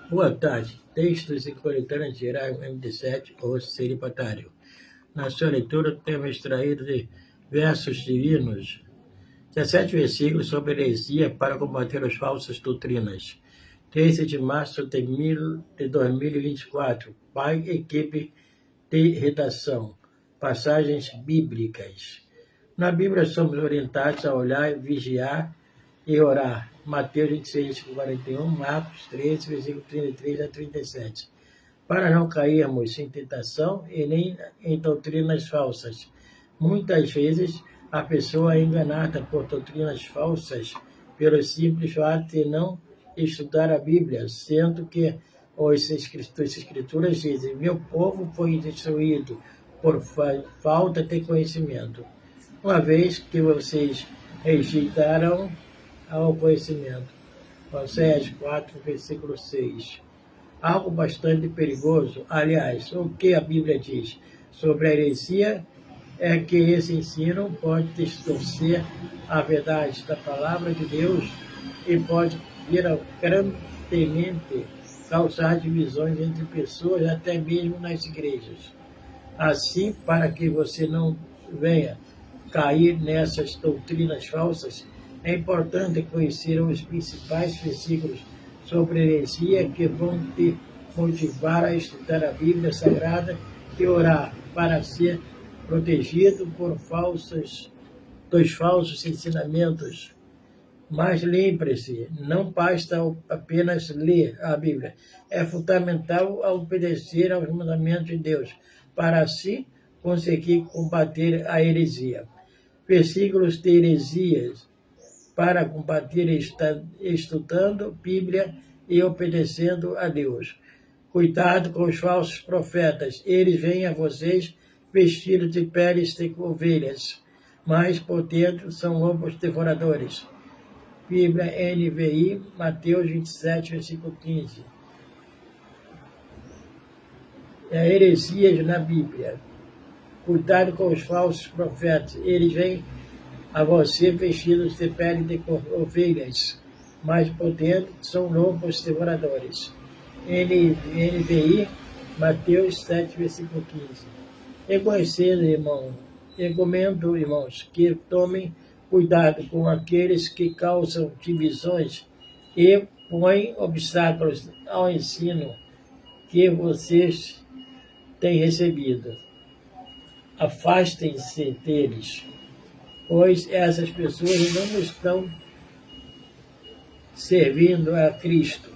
Boa tarde. Textos e coletâneas gerais MD7 ou celibatário. Na sua leitura, temos extraído de versos divinos 17 versículos sobre heresia para combater as falsas doutrinas. 13 de março de 2024. Pai, equipe de redação. Passagens bíblicas. Na Bíblia somos orientados a olhar, vigiar e orar. Mateus 26, 41, Marcos 13, versículo 33 a 37. Para não cairmos em tentação e nem em doutrinas falsas. Muitas vezes, a pessoa é enganada por doutrinas falsas pelo simples fato de não estudar a Bíblia, sendo que as Escrituras dizem: meu povo foi destruído por falta de conhecimento. Uma vez que vocês rejeitaram ao conhecimento. Oséias 4, versículo 6. Algo bastante perigoso, aliás, o que a Bíblia diz sobre a heresia é que esse ensino pode distorcer a verdade da palavra de Deus e pode vir a grandemente causar divisões entre pessoas, até mesmo nas igrejas. Assim, para que você não venha cair nessas doutrinas falsas, é importante conhecer os principais versículos sobre heresia que vão te motivar a estudar a Bíblia Sagrada e orar para ser protegido dos falsos ensinamentos. Mas lembre-se, não basta apenas ler a Bíblia. É fundamental obedecer aos mandamentos de Deus, para assim conseguir combater a heresia. Versículos de heresias para combater estudando Bíblia e obedecendo a Deus. Cuidado com os falsos profetas. Eles vêm a vocês vestidos de peles de ovelhas, mas por dentro são lobos devoradores. Bíblia NVI, Mateus 27, versículo 15. Heresias na Bíblia. Cuidado com os falsos profetas. Eles vêm a você vestidos de pele de ovelhas, mas por dentro são lobos devoradores. NVI, Mateus 7, versículo 15. Reconhecendo, recomendo, irmãos, que tomem cuidado com aqueles que causam divisões e põem obstáculos ao ensino que vocês têm recebido. Afastem-se deles, pois essas pessoas não estão servindo a Cristo,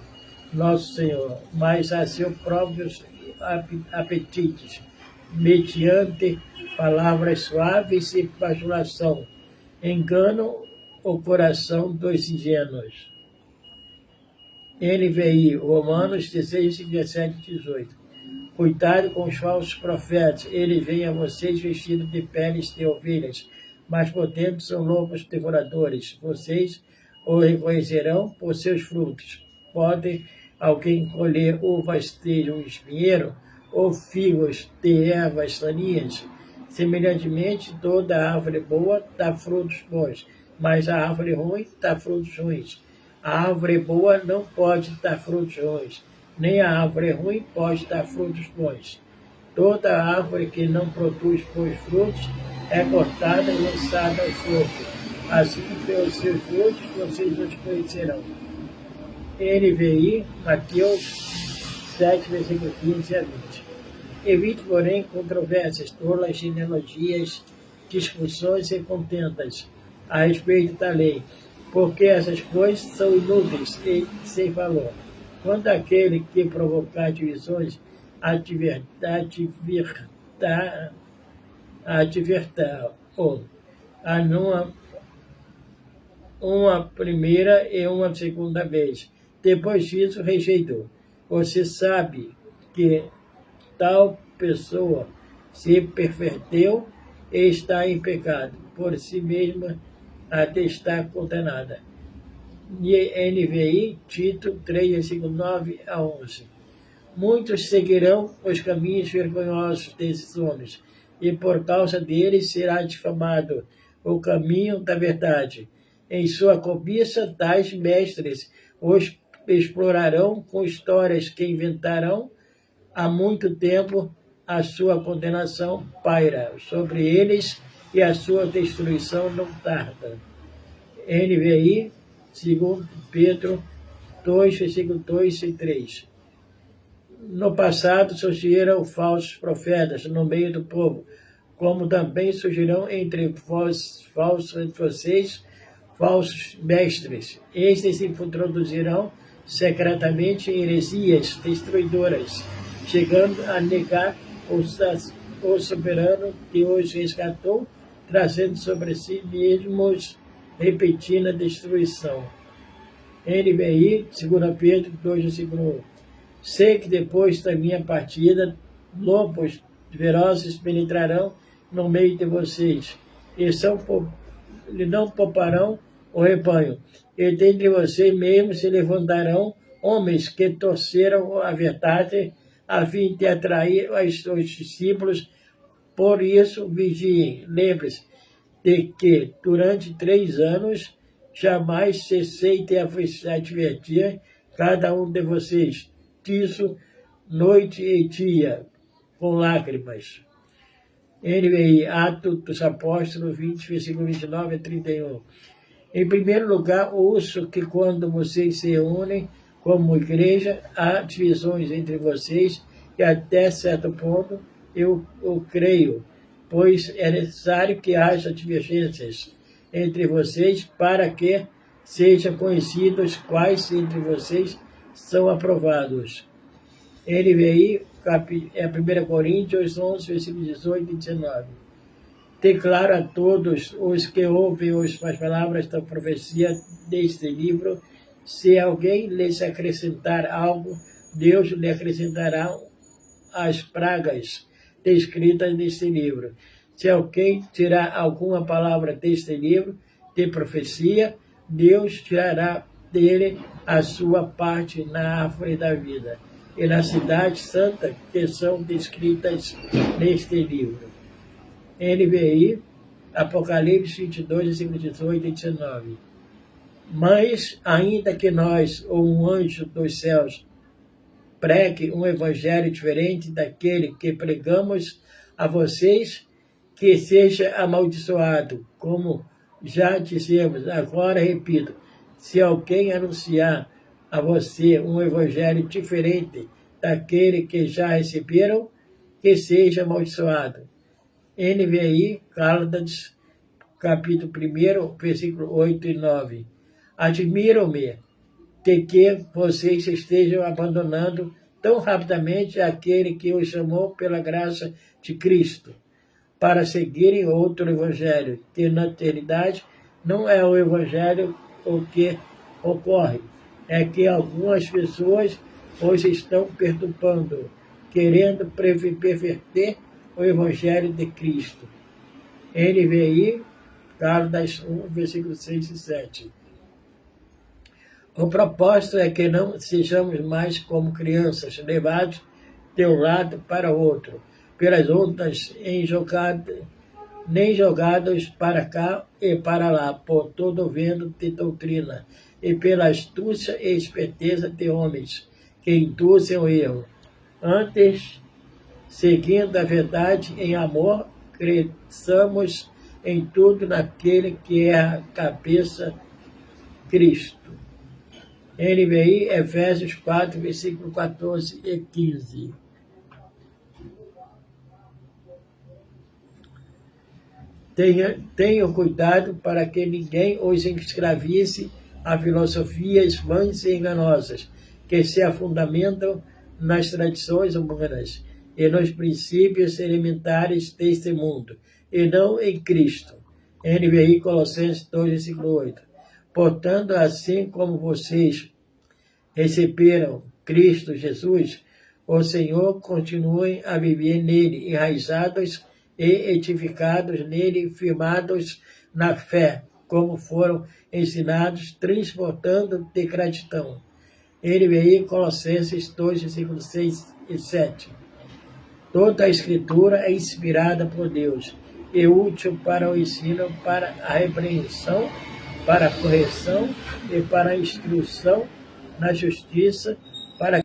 nosso Senhor, mas a seus próprios apetites, mediante palavras suaves e bajulação, enganam o coração dos ingênuos. NVI, Romanos 16, 17 e 18. Cuidado com os falsos profetas, eles vêm a vocês vestidos de peles de ovelhas, mas por dentro são lobos devoradores. Vocês o reconhecerão por seus frutos. Pode alguém colher uvas de um espinheiro ou figos de ervas daninhas? Semelhantemente, toda árvore boa dá frutos bons, mas a árvore ruim dá frutos ruins. A árvore boa não pode dar frutos ruins, nem a árvore ruim pode dar frutos bons. Toda árvore que não produz bons frutos é cortada e lançada ao fogo. Assim, pelos seus frutos, vocês os conhecerão. NVI, Mateus 7, versículo 15 a 20. Evite, porém, controvérsias, tolas, genealogias, discussões e contendas a respeito da lei, porque essas coisas são inúteis e sem valor. Quando aquele que provocar divisões advertar-o uma primeira e uma segunda vez. Depois disso, rejeitou. Você sabe que tal pessoa se perverteu e está em pecado, por si mesma até estar condenada. NVI, Tito 3, versículo 9 a 11. Muitos seguirão os caminhos vergonhosos desses homens, e por causa deles será difamado o caminho da verdade. Em sua cobiça, tais mestres os explorarão com histórias que inventarão. Há muito tempo a sua condenação paira sobre eles e a sua destruição não tarda. NVI, 2 Pedro 2, versículo 2 e 3. No passado surgiram falsos profetas no meio do povo, como também surgirão entre vocês falsos mestres. Estes introduzirão secretamente heresias destruidoras, chegando a negar o soberano que os resgatou, trazendo sobre si mesmos repetida destruição. NVI, 2 Pedro 2, versículo 1. Sei que depois da minha partida, lobos velozes penetrarão no meio de vocês, e não pouparão o rebanho. E dentre vocês mesmos se levantarão homens que torceram a verdade a fim de atrair os discípulos. Por isso, vigiem. Lembre-se de que, durante 3 anos, jamais cessei de advertir cada um de vocês disso, noite e dia, com lágrimas. NVI, Atos dos Apóstolos 20, versículo 29 a 31. Em primeiro lugar, ouço que quando vocês se reúnem como igreja, há divisões entre vocês, e até certo ponto eu creio, pois é necessário que haja divergências entre vocês para que sejam conhecidos quais entre vocês são aprovados. NVI, 1 Coríntios 11, versículos 18 e 19. Declaro a todos os que ouvem as palavras da profecia deste livro, se alguém lhes acrescentar algo, Deus lhe acrescentará as pragas descritas neste livro. Se alguém tirar alguma palavra deste livro de profecia, Deus tirará dele a sua parte na árvore da vida e na cidade santa que são descritas neste livro. NVI, Apocalipse 22, versículos 18 e 19. Mas, ainda que nós, ou um anjo dos céus, pregue um evangelho diferente daquele que pregamos a vocês, que seja amaldiçoado, como já dissemos. Agora repito, se alguém anunciar a você um evangelho diferente daquele que já receberam, que seja amaldiçoado. NVI, Gálatas, capítulo 1, versículo 8 e 9. Admiro-me de que vocês estejam abandonando tão rapidamente aquele que os chamou pela graça de Cristo, para seguirem outro evangelho, que na realidade não é o evangelho o que ocorre, é que algumas pessoas hoje estão perturbando, querendo perverter o evangelho de Cristo. NVI, Gálatas 1, versículos 6 e 7. O propósito é que não sejamos mais como crianças, levados de um lado para o outro, pelas ondas nem jogados para cá e para lá, por todo vento de doutrina, e pela astúcia e esperteza de homens que induzem o erro. Antes, seguindo a verdade em amor, cresçamos em tudo naquele que é a cabeça, Cristo. NVI, Efésios 4, versículo 14 e 15. Tenham cuidado para que ninguém os escravize a filosofias vãs e enganosas, que se fundamentam nas tradições humanas e nos princípios elementares deste mundo, e não em Cristo. NVI, Colossenses 2, versículo 8. Portanto, assim como vocês receberam Cristo Jesus, o Senhor, continuem a viver nele, enraizados e edificados nele, firmados na fé, como foram ensinados, transportando de gratidão. NVI, Colossenses 2, versículos 6 e 7. Toda a Escritura é inspirada por Deus e útil para o ensino, para a repreensão, para a correção e para a instrução na justiça, para